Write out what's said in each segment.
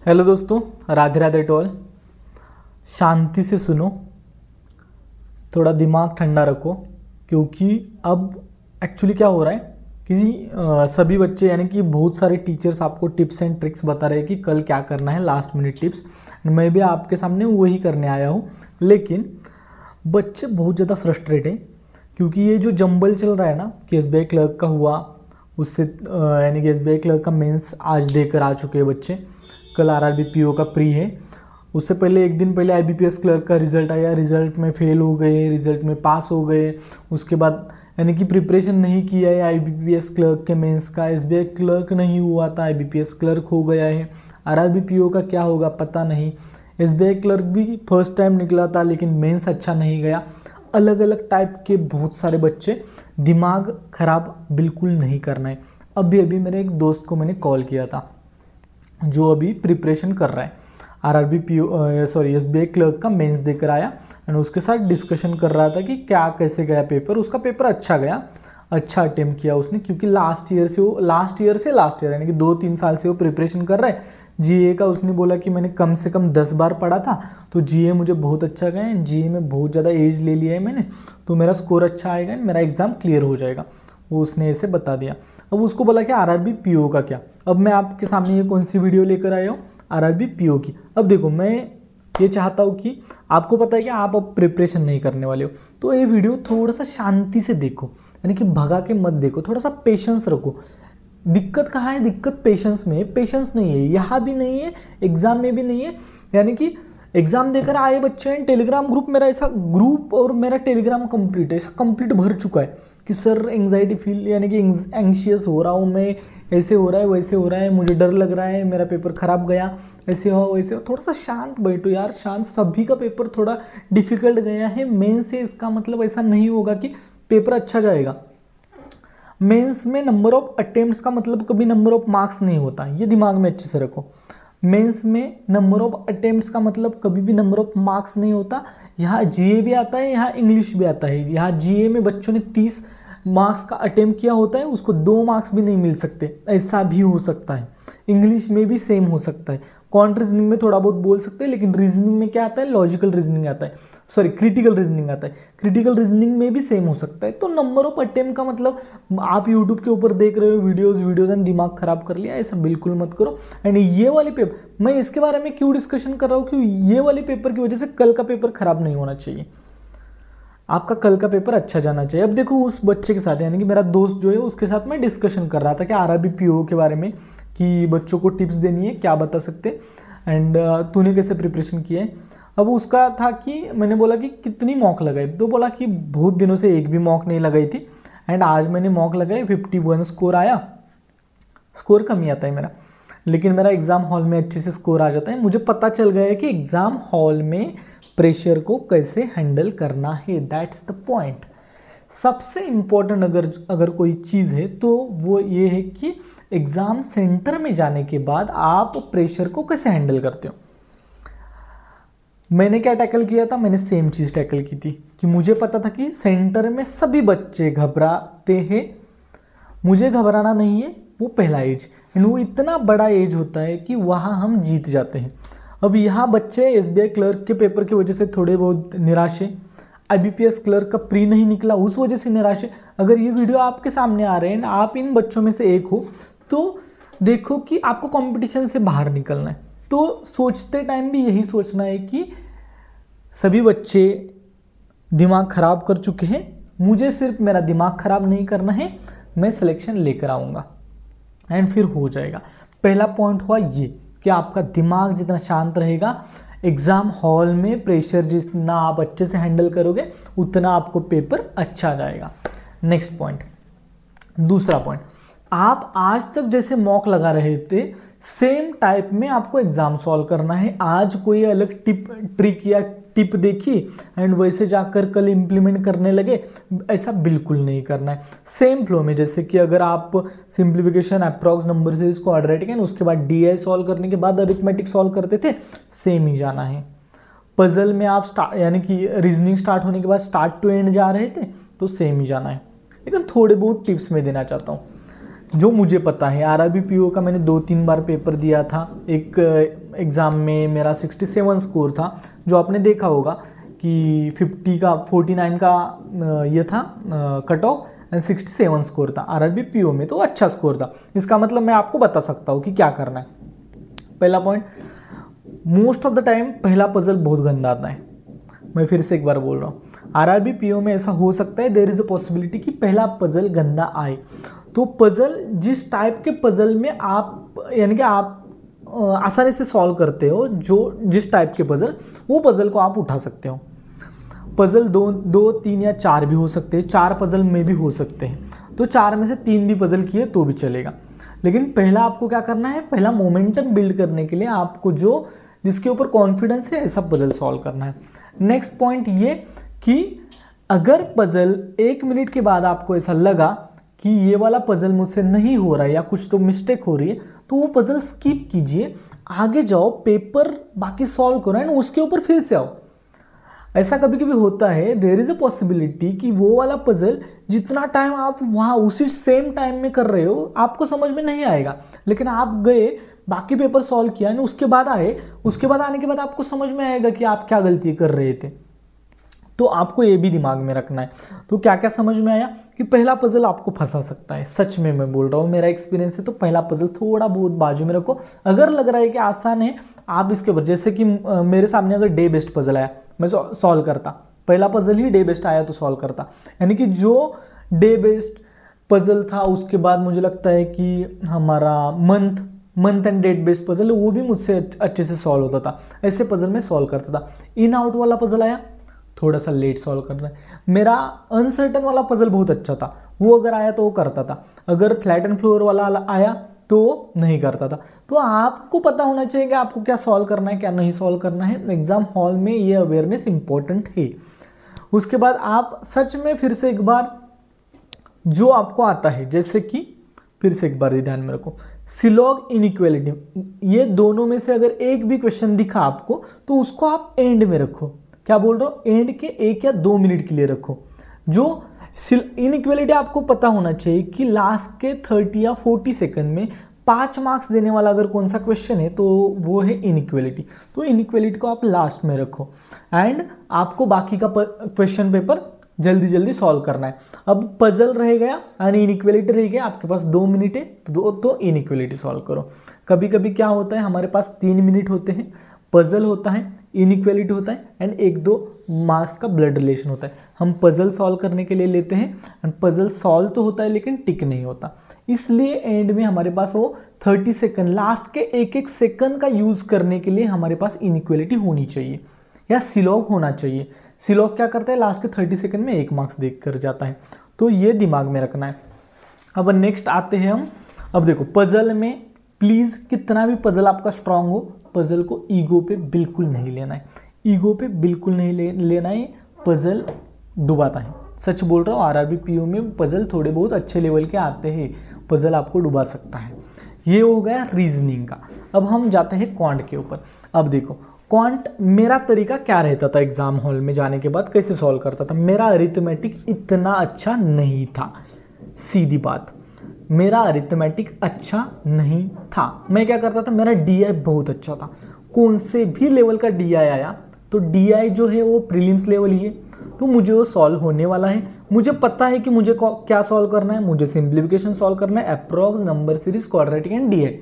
Hello दोस्तों, Radhe Radhe toll. शांति से सुनो, थोड़ा दिमाग ठंडा रखो, क्योंकि अब एक्चुअली क्या हो रहा है कि सभी बच्चे यानी कि बहुत सारे टीचर्स आपको टिप्स एंड ट्रिक्स बता रहे हैं कि कल क्या करना है, लास्ट मिनट टिप्स। मैं भी आपके सामने वही करने आया हूँ, लेकिन बच्चे बहुत ज़्यादा फ्रस्ट्रेट हैं क्योंकि ये जो जंबल चल रहा है ना कि एसबीआई क्लर्क का हुआ, उससे यानी कि एसबीआई क्लर्क का मेंस आज देकर आ चुके हैं बच्चे। कल आरआरबी पीओ का प्री है, उससे पहले एक दिन पहले आईबीपीएस क्लर्क का रिजल्ट आया, रिजल्ट में फेल हो गए, रिजल्ट में पास हो गए। उसके बाद यानी कि प्रिपरेशन नहीं किया है आईबीपीएस क्लर्क के मेंस का, एसबीआई क्लर्क नहीं हुआ था, आईबीपीएस क्लर्क हो गया है। आरआरबी पीओ का क्या होगा पता नहीं। एसबीआई क्लर्क भी फर्स्ट टाइम निकला था लेकिन मेंस अच्छा नहीं गया। अलग अलग टाइप के बहुत सारे बच्चे, दिमाग खराब बिल्कुल नहीं करना है। अभी अभी मेरे एक दोस्त को मैंने कॉल किया था जो अभी प्रिपरेशन कर रहा है, RRB PO sorry SBI clerk का मेंस देकर आया एंड उसके साथ डिस्कशन कर रहा था कि क्या कैसे गया पेपर। उसका पेपर अच्छा गया, अच्छा अटेम्प्ट किया उसने, क्योंकि लास्ट ईयर यानी कि 2-3 साल से वो प्रिपरेशन कर रहा है। जीए का उसने बोला कि मैंने कम से कम 10 बार पढ़ा था, तो जीए मुझे बहुत अच्छा गया है, जीए में बहुत ज़्यादा एज ले लिया है मैंने, तो मेरा स्कोर अच्छा आएगा, मेरा एग्ज़ाम क्लियर हो जाएगा। वो उसने ऐसे बता दिया। अब उसको बोला कि आरआरबी पीओ का क्या। अब मैं आपके सामने ये कौन सी वीडियो लेकर आया हूँ, आरआरबी पीओ की। अब देखो, मैं ये चाहता हूँ कि आपको पता है कि आप अब प्रिपरेशन नहीं करने वाले हो, तो ये वीडियो थोड़ा सा शांति से देखो, यानी कि भगा के मत देखो, थोड़ा सा पेशेंस रखो। दिक्कत कहाँ है? दिक्कत पेशेंस में है। पेशेंस नहीं है, यहाँ भी नहीं है, एग्जाम में भी नहीं है। यानी कि एग्जाम देकर आए बच्चे हैं, टेलीग्राम ग्रुप, मेरा ऐसा ग्रुप और मेरा टेलीग्राम कंप्लीट है, ऐसा कंप्लीट भर चुका है कि सर एंग्जाइटी फील, यानी कि एंग्शियस हो रहा हूँ मैं, ऐसे हो रहा है वैसे हो रहा है, मुझे डर लग रहा है, मेरा पेपर खराब गया, ऐसे हो वैसे हो। थोड़ा सा शांत बैठो यार, शांत। सभी का पेपर थोड़ा डिफिकल्ट गया है। मेंस से इसका मतलब ऐसा नहीं होगा कि पेपर अच्छा जाएगा। मेंस में नंबर ऑफ अटेम्प्ट्स का मतलब कभी नंबर ऑफ मार्क्स नहीं होता, ये दिमाग में अच्छे से रखो। मेंस में नंबर ऑफ अटेम्प्ट्स का मतलब कभी भी नंबर ऑफ मार्क्स नहीं होता। यहाँ जीए भी आता है, यहाँ इंग्लिश भी आता है। यहाँ जीए में बच्चों ने 30 मार्क्स का अटेम्प्ट किया होता है, उसको 2 मार्क्स भी नहीं मिल सकते, ऐसा भी हो सकता है। इंग्लिश में भी सेम हो सकता है। क्वांट रीजनिंग में थोड़ा बहुत बोल सकते हैं, लेकिन रीजनिंग में क्या आता है, लॉजिकल रीजनिंग आता है, सॉरी क्रिटिकल रीजनिंग आता है। क्रिटिकल रीजनिंग में भी सेम हो सकता है। तो नंबर ऑफ अटेम्प्ट का मतलब आप यूट्यूब के ऊपर देख रहे हो वीडियोज़ एंड दिमाग खराब कर लिया, ऐसा बिल्कुल मत करो। एंड ये वाले पेपर, मैं इसके बारे में क्यों डिस्कशन कर रहा हूँ कि ये वाले पेपर की वजह से कल का पेपर खराब नहीं होना चाहिए, आपका कल का पेपर अच्छा जाना चाहिए। अब देखो, उस बच्चे के साथ, यानी कि मेरा दोस्त जो है, उसके साथ मैं डिस्कशन कर रहा था कि आरआरबी पीओ के बारे में, कि बच्चों को टिप्स देनी है, क्या बता सकते एंड तूने कैसे प्रिपरेशन किया है। अब उसका था कि मैंने बोला कि कितनी मॉक लगाई, तो बोला कि बहुत दिनों से एक भी मॉक नहीं लगाई थी एंड आज मैंने मॉक लगाई, 51 स्कोर आया। स्कोर कम ही आता है मेरा, लेकिन मेरा एग्ज़ाम हॉल में अच्छे से स्कोर आ जाता है। मुझे पता चल गया है कि एग्ज़ाम हॉल में प्रेशर को कैसे हैंडल करना है, दैट्स द पॉइंट। सबसे इम्पोर्टेंट अगर कोई चीज़ है तो वो ये है कि एग्ज़ाम सेंटर में जाने के बाद आप प्रेशर को कैसे हैंडल करते हो। मैंने क्या टैकल किया था, मैंने सेम चीज़ टैकल की थी कि मुझे पता था कि सेंटर में सभी बच्चे घबराते हैं, मुझे घबराना नहीं है। वो पहला एज, एंड वो इतना बड़ा एज होता है कि वहाँ हम जीत जाते हैं। अब यहाँ बच्चे एसबीआई क्लर्क के पेपर की वजह से थोड़े बहुत निराश है, आईबीपीएस क्लर्क का प्री नहीं निकला उस वजह से निराश है। अगर ये वीडियो आपके सामने आ रहे हैं, आप इन बच्चों में से एक हो, तो देखो कि आपको कंपटीशन से बाहर निकलना है, तो सोचते टाइम भी यही सोचना है कि सभी बच्चे दिमाग खराब कर चुके हैं, मुझे सिर्फ मेरा दिमाग खराब नहीं करना है, मैं सिलेक्शन लेकर आऊँगा एंड फिर हो जाएगा। पहला पॉइंट हुआ ये कि आपका दिमाग जितना शांत रहेगा, एग्ज़ाम हॉल में प्रेशर जितना आप अच्छे से हैंडल करोगे, उतना आपको पेपर अच्छा जाएगा। नेक्स्ट पॉइंट, दूसरा पॉइंट, आप आज तक जैसे मॉक लगा रहे थे, सेम टाइप में आपको एग्ज़ाम सॉल्व करना है। आज कोई अलग ट्रिक या टिप देखी एंड वैसे जाकर कल इम्प्लीमेंट करने लगे, ऐसा बिल्कुल नहीं करना है। सेम फ्लो में, जैसे कि अगर आप simplification, approx number series, quadratic and उसके बाद डीआई सॉल्व करने के बाद अरिथमेटिक सॉल्व करते थे, सेम ही जाना है। पजल में आप यानी कि रीजनिंग स्टार्ट होने के बाद स्टार्ट टू एंड जा रहे थे, तो सेम ही जाना है। लेकिन थोड़े बहुत टिप्स मैं देना चाहता हूँ जो मुझे पता है। आरआरबी पीओ का मैंने 2-3 बार पेपर दिया था, एक एग्ज़ाम में मेरा 67 स्कोर था, जो आपने देखा होगा कि 50 का 49 का ये था कट ऑफ एंड 67 स्कोर था आरआरबी पीओ में, तो अच्छा स्कोर था। इसका मतलब मैं आपको बता सकता हूँ कि क्या करना है। पहला point, most of the time पहला पजल बहुत गंदा आता है। मैं फिर से एक बार बोल रहा हूँ, आरआरबी पीओ में ऐसा हो सकता है, देयर इज अ पॉसिबिलिटी कि पहला पजल गंदा आए। तो पजल जिस टाइप के पजल में आप यानी कि आप आसानी से सॉल्व करते हो, जो जिस टाइप के पजल, वो पजल को आप उठा सकते हो। पजल दो 3 या 4 भी हो सकते हैं, 4 पजल में भी हो सकते हैं, तो 4 में से 3 भी पजल किए तो भी चलेगा। लेकिन पहला आपको क्या करना है, पहला मोमेंटम बिल्ड करने के लिए आपको जो जिसके ऊपर कॉन्फिडेंस है ऐसा पजल सॉल्व करना है। नेक्स्ट पॉइंट ये कि अगर पजल 1 मिनट के बाद आपको ऐसा लगा कि ये वाला पजल मुझसे नहीं हो रहा है या कुछ तो मिस्टेक हो रही है, तो वो पजल स्किप कीजिए, आगे जाओ, पेपर बाकी सॉल्व करो एंड उसके ऊपर फिर से आओ। ऐसा कभी कभी होता है, देयर इज अ पॉसिबिलिटी कि वो वाला पजल जितना टाइम आप वहाँ उसी सेम टाइम में कर रहे हो आपको समझ में नहीं आएगा, लेकिन आप गए बाकी पेपर सॉल्व किया एंड उसके बाद आए, उसके बाद आने के बाद आपको समझ में आएगा कि आप क्या गलती कर रहे थे। तो आपको ये भी दिमाग में रखना है। तो क्या क्या समझ में आया कि पहला पजल आपको फंसा सकता है, सच में मैं बोल रहा हूँ, मेरा एक्सपीरियंस है। तो पहला पजल थोड़ा बहुत बाजू में रखो, अगर लग रहा है कि आसान है आप इसके ऊपर, जैसे कि मेरे सामने अगर डे बेस्ड पजल आया, मैं सॉल्व करता, पहला पजल ही डे बेस्ड आया तो सॉल्व करता, यानी कि जो डे बेस्ड पजल था उसके बाद मुझे लगता है कि हमारा month and date based puzzle वो भी मुझसे अच्छे से सॉल्व होता था, ऐसे पजल में सॉल्व करता था। इन आउट वाला पजल आया, थोड़ा सा लेट सॉल्व करना है। मेरा अनसर्टन वाला पजल बहुत अच्छा था, वो अगर आया तो वो करता था, अगर फ्लैट एंड फ्लोर वाला आया तो नहीं करता था। तो आपको पता होना चाहिए कि आपको क्या सॉल्व करना है, क्या नहीं सॉल्व करना है। एग्जाम हॉल में ये अवेयरनेस इंपॉर्टेंट है। उसके बाद आप सच में फिर से एक बार जो आपको आता है, जैसे कि फिर से एक बार ध्यान में रखो, सिलॉग इनइक्वालिटी, ये दोनों में से अगर एक भी क्वेश्चन दिखा आपको तो उसको आप एंड में रखो। क्या बोल रहा हूँ, एंड के 1 या 2 मिनट के लिए रखो। जो इनइक्वालिटी आपको पता होना चाहिए कि लास्ट के 30 या 40 सेकंड में 5 मार्क्स देने वाला अगर कौन सा क्वेश्चन है तो वो है इनइक्वालिटी। तो इनइक्वालिटी को आप लास्ट में रखो एंड आपको बाकी का क्वेश्चन पेपर जल्दी जल्दी सॉल्व करना है। अब पजल रह गया एंड इनइक्वालिटी रह गया, आपके पास 2 मिनट है तो इनइक्वालिटी सॉल्व करो। कभी कभी क्या होता है, हमारे पास 3 मिनट होते हैं, पजल होता है, इनइक्वालिटी होता है एंड 1-2 मार्क्स का ब्लड रिलेशन होता है। हम पजल सॉल्व करने के लिए लेते हैं एंड पजल सॉल्व तो होता है लेकिन टिक नहीं होता, इसलिए एंड में हमारे पास वो 30 सेकंड, लास्ट के 1-1 सेकंड का यूज करने के लिए हमारे पास इनइक्वालिटी होनी चाहिए या सिलॉग होना चाहिए। सिलॉग क्या करता है, लास्ट के 30 सेकंड में 1 मार्क्स देख कर जाता है। तो ये दिमाग में रखना है। अब नेक्स्ट आते हैं हम, अब देखो पजल में प्लीज कितना भी पजल आपका स्ट्रांग हो, पजल को ईगो पे बिल्कुल नहीं लेना है, ईगो पे बिल्कुल नहीं लेना है, पजल डुबाता है। सच बोल रहा हूँ, आरआरबी पीओ में पजल थोड़े बहुत अच्छे लेवल के आते हैं, पजल आपको डुबा सकता है। ये हो गया रीजनिंग का। अब हम जाते हैं क्वांट के ऊपर। अब देखो क्वांट मेरा तरीका क्या रहता था, एग्जाम हॉल में जाने के बाद कैसे सॉल्व करता था। मेरा अरिथमेटिक इतना अच्छा नहीं था, सीधी बात, मेरा अरिथमेटिक अच्छा नहीं था। मैं क्या करता था, मेरा डीआई बहुत अच्छा था, कौन से भी लेवल का डीआई आया तो डीआई जो है वो प्रीलिम्स लेवल ही है, तो मुझे वो सॉल्व होने वाला है। मुझे पता है कि मुझे क्या सॉल्व करना है, मुझे सिंप्लीफिकेशन सॉल्व करना है, approx, number series, quadratic and DI,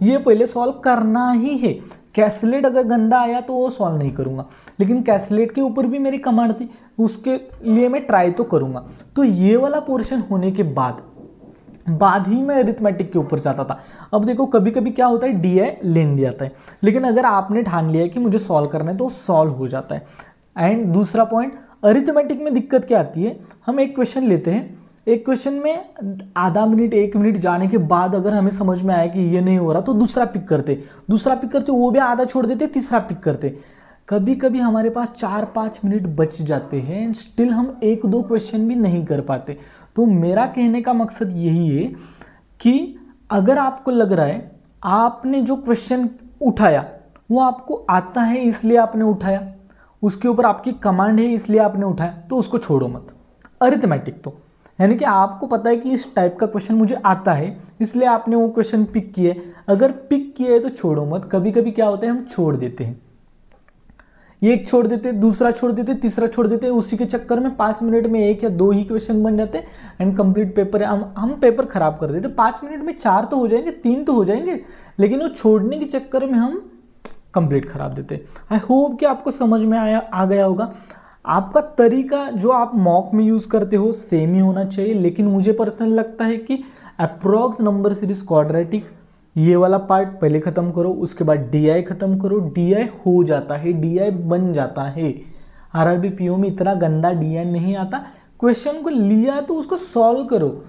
ये पहले सॉल्व करना ही है। कैसलेट अगर गंदा आया तो वो सॉल्व नहीं करूंगा, लेकिन कैसलेट के ऊपर भी मेरी कमांड थी, उसके लिए मैं ट्राई तो करूंगा। तो ये वाला पोर्शन होने के बाद ही मैं अरिथमेटिक के ऊपर जाता था। अब देखो कभी कभी क्या होता है, डीआई लेन दिया जाता है, लेकिन अगर आपने ठान लिया है कि मुझे सॉल्व करना है तो सॉल्व हो जाता है। एंड दूसरा पॉइंट, अरिथमेटिक में दिक्कत क्या आती है, हम एक क्वेश्चन लेते हैं, एक क्वेश्चन में आधा मिनट 1 मिनट जाने के बाद अगर हमें समझ में आया कि ये नहीं हो रहा तो दूसरा पिक करते, वो भी आधा छोड़ देते, तीसरा पिक करते। कभी कभी हमारे पास 4-5 मिनट बच जाते हैं, स्टिल हम 1-2 क्वेश्चन भी नहीं कर पाते। तो मेरा कहने का मकसद यही है कि अगर आपको लग रहा है आपने जो क्वेश्चन उठाया वो आपको आता है इसलिए आपने उठाया, उसके ऊपर आपकी कमांड है इसलिए आपने उठाया, तो उसको छोड़ो मत। अरिथमेटिक तो यानी कि आपको पता है कि इस टाइप का क्वेश्चन मुझे आता है, इसलिए आपने वो क्वेश्चन पिक किए। अगर पिक किए है तो छोड़ो मत। कभी कभी क्या होता है, हम छोड़ देते हैं, एक छोड़ देते, दूसरा छोड़ देते, तीसरा छोड़ देते, उसी के चक्कर में 5 मिनट में 1 या 2 ही क्वेश्चन बन जाते हैं एंड कंप्लीट पेपर है। हम पेपर खराब कर देते। 5 मिनट में 4 तो हो जाएंगे, 3 तो हो जाएंगे, लेकिन वो छोड़ने के चक्कर में हम कंप्लीट खराब देते। आई होप कि आपको समझ में आ गया होगा। आपका तरीका जो आप मॉक में यूज करते हो सेम ही होना चाहिए, लेकिन मुझे पर्सनल लगता है कि अप्रॉक्स नंबर सीरीज क्वाड्रेटिक ये वाला पार्ट पहले खत्म करो, उसके बाद डीआई खत्म करो। डीआई हो जाता है, डीआई बन जाता है। आरआरबी पीओ में इतना गंदा डीआई नहीं आता। क्वेश्चन को लिया तो उसको सॉल्व करो,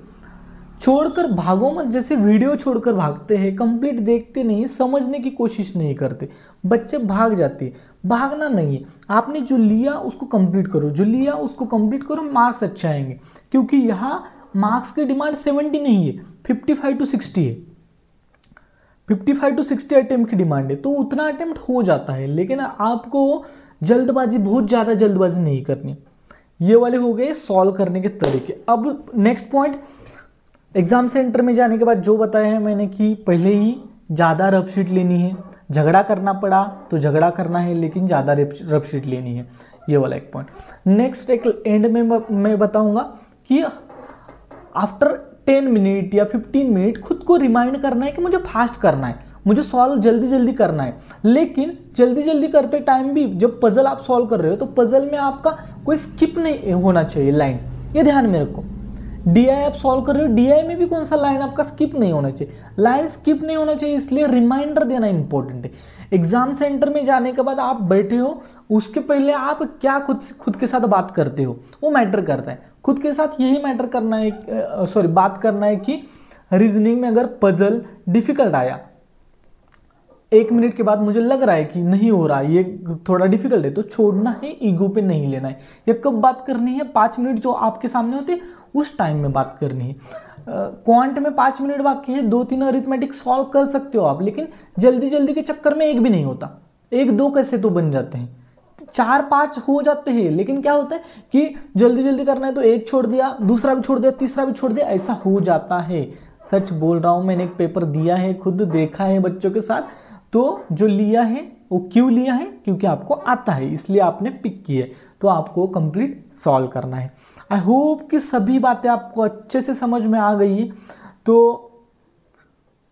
छोड़कर भागो मत। जैसे वीडियो छोड़कर भागते हैं, कंप्लीट देखते नहीं, समझने की कोशिश नहीं करते, बच्चे भाग जाते हैं। भागना नहीं है, आपने जो लिया उसको कंप्लीट करो, जो लिया उसको कंप्लीट करो, मार्क्स अच्छे आएंगे। क्योंकि यहाँ मार्क्स की डिमांड 70 नहीं है, 55 to 60 है। 55 to 60 अटेम्प्ट की डिमांड है, तो उतना अटेम्प्ट हो जाता है। लेकिन आपको जल्दबाजी, बहुत ज़्यादा जल्दबाजी नहीं करनी। ये वाले हो गए सॉल्व करने के तरीके। अब नेक्स्ट पॉइंट, एग्जाम सेंटर में जाने के बाद जो बताया है मैंने कि पहले ही ज़्यादा रफ शीट लेनी है। झगड़ा करना पड़ा तो झगड़ा करना है, लेकिन ज़्यादा रफ शीट लेनी है। ये वाला एक पॉइंट। नेक्स्ट एक एंड में मैं बताऊंगा कि आफ्टर 10 मिनट या 15 मिनट खुद को रिमाइंड करना है कि मुझे फास्ट करना है, मुझे सॉल्व जल्दी जल्दी करना है। लेकिन जल्दी जल्दी करते टाइम भी जब पजल आप सॉल्व कर रहे हो तो पजल में आपका कोई स्किप नहीं होना चाहिए लाइन, ये ध्यान में रखो। डीआई आप सॉल्व कर रहे हो, डीआई में भी कौन सा लाइन आपका स्किप नहीं होना चाहिए, लाइन स्किप नहीं होना चाहिए, इसलिए रिमाइंडर देना इंपॉर्टेंट है। एग्जाम सेंटर में जाने के बाद आप बैठे हो, उसके पहले आप क्या खुद के साथ बात करते हो वो मैटर करता है। खुद के साथ यही मैटर करना है, बात करना है कि रीजनिंग में अगर पजल डिफिकल्ट आया, 1 मिनट के बाद मुझे लग रहा है कि नहीं हो रहा, ये थोड़ा डिफिकल्ट है, तो छोड़ना है, ईगो पे नहीं लेना है। ये कब बात करनी है, 5 मिनट जो आपके सामने होते उस टाइम में बात करनी है। क्वांट में 5 मिनट बाकी है, 2-3 अरिथमेटिक सॉल्व कर सकते हो आप, लेकिन जल्दी जल्दी के चक्कर में एक भी नहीं होता, 1-2 कैसे तो बन जाते हैं, 4-5 हो जाते हैं। लेकिन क्या होता है कि जल्दी जल्दी करना है तो एक छोड़ दिया, दूसरा भी छोड़ दिया, तीसरा भी छोड़ दिया, ऐसा हो जाता है। सच बोल रहा हूं, मैंने एक पेपर दिया है, खुद देखा है बच्चों के साथ। तो जो लिया है वो क्यों लिया है, क्योंकि आपको आता है, इसलिए आपने पिक की है, तो आपको कंप्लीट सॉल्व करना है। आई होप कि सभी बातें आपको अच्छे से समझ में आ गई है। तो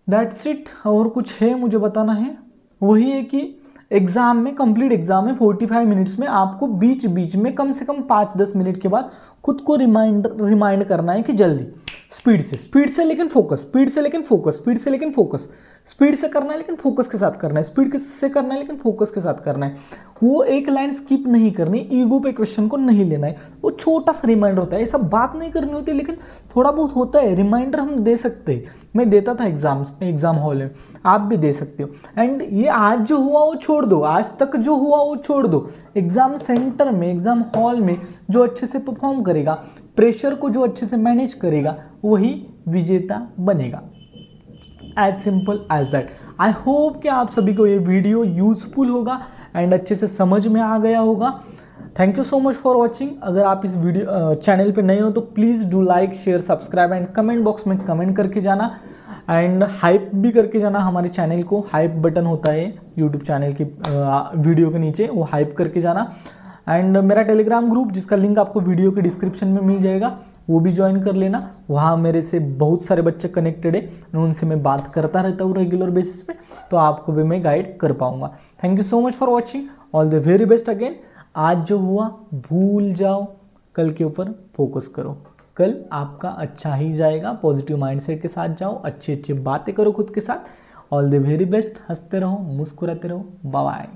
दैट्स इट। और कुछ है मुझे बताना है, वही है कि एग्जाम में, कंप्लीट एग्जाम में 45 मिनट्स में आपको बीच बीच में कम से कम 5-10 मिनट के बाद खुद को रिमाइंड करना है कि जल्दी, स्पीड से लेकिन फोकस, स्पीड से लेकिन फोकस, स्पीड से लेकिन फोकस, स्पीड से करना है लेकिन फोकस के साथ करना है, स्पीड से करना है लेकिन फोकस के साथ करना है। वो एक लाइन स्किप नहीं करनी, ईगो पे क्वेश्चन को नहीं लेना है। वो छोटा सा रिमाइंडर होता है, ऐसा बात नहीं करनी होती, लेकिन थोड़ा बहुत होता है, रिमाइंडर हम दे सकते हैं। मैं देता था एग्जाम हॉल में, आप भी दे सकते हो। एंड ये आज जो हुआ वो छोड़ दो, आज तक जो हुआ वो छोड़ दो। एग्जाम सेंटर में, एग्जाम हॉल में जो अच्छे से परफॉर्म करेगा, प्रेशर को जो अच्छे से मैनेज करेगा, वही विजेता बनेगा। As simple as that. I hope कि आप सभी को ये वीडियो यूजफुल होगा एंड अच्छे से समझ में आ गया होगा। Thank you so much for watching. अगर आप इस वीडियो चैनल पे नए हो तो please do like, share, subscribe and comment box में कमेंट करके जाना एंड हाइप भी करके जाना हमारे चैनल को। हाइप बटन होता है यूट्यूब चैनल की वीडियो के नीचे, वो हाइप करके जाना। एंड मेरा टेलीग्राम ग्रुप जिसका लिंक आपको वीडियो के डिस्क्रिप्शन में मिल जाएगा, वो भी ज्वाइन कर लेना। वहाँ मेरे से बहुत सारे बच्चे कनेक्टेड है, उनसे मैं बात करता रहता हूँ रेगुलर बेसिस पे, तो आपको भी मैं गाइड कर पाऊंगा। Thank you so much for watching, all the very best again. आज जो हुआ भूल जाओ, कल के ऊपर फोकस करो, कल आपका अच्छा ही जाएगा। पॉजिटिव माइंडसेट के साथ जाओ, अच्छी अच्छी बातें करो खुद के साथ। All the very best. हंसते रहो, मुस्कुराते रहो। Bye bye.